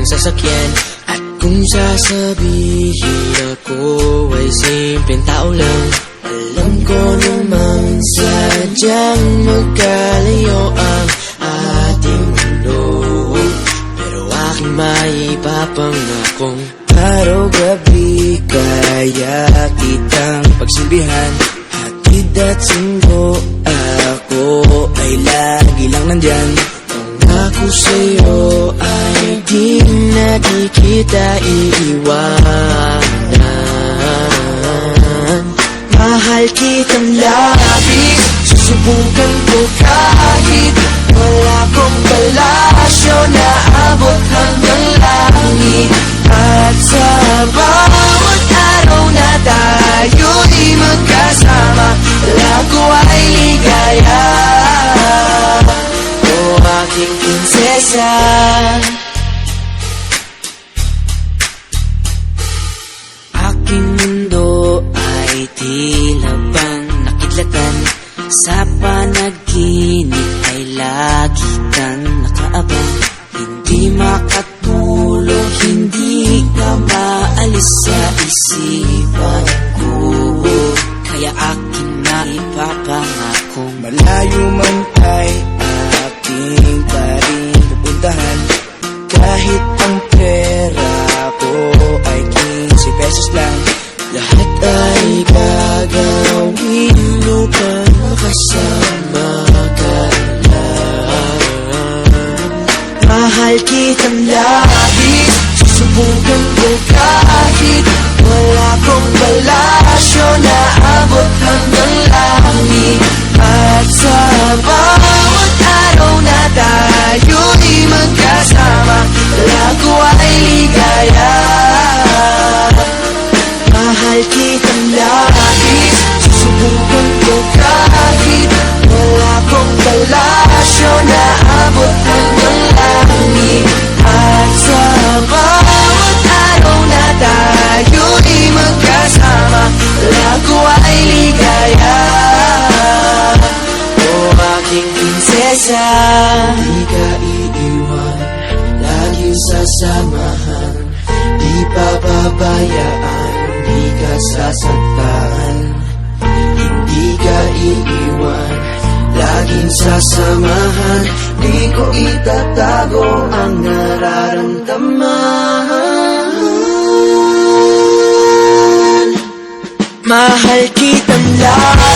sasakyan. At kung sasabihin ako ay simpleng tao lang, alam ko namang sadyang magkalayo ang ating mundo. Pero aking maipapangakong araw-gabi kaya kitang pagsilbihan. Hatid at sundo, ako ay lagi lang nandyan. Kung ako sa'yo ay di na di kita iiwanan. Mahal kitang labis, susubukan ko kahit wala kong palasyo na abot hanggang langit. At sa bawat araw na tayo'y magkasama, lago ay ligaya. O aking prinsesa, aking mundo ay tila bang nakidlatan. Sa panaginip ay lagi kang nakaabang. Hindi makatulog, hindi ka maalis sa isipan ko. Kaya aking naipapangakong malayo man ay aking pa rin pupuntahan. Kahit ang pera ko ay 15 pesos lang, lahat ay gagawin upang makasama ka lang. Mahal kitang labis, susubukan ko kahit wala kong palasyo na abot hanggang langit. At sa bawat araw na tayo'y magkasama, lago ay ligaya. Mahal kitang labis, susubukan ko kahit wala kong palasyo na abot hanggang langit. At sa bawat araw na tayo'y magkasama, lago ay ligaya. O aking prinsesa, di ka iiwan, laging sasamahan, di pababayaan, di ka sasaktan. Hindi ka iiwan, laging sasamahan, di ko itatago ang nararamdaman. Mahal kitang lahat,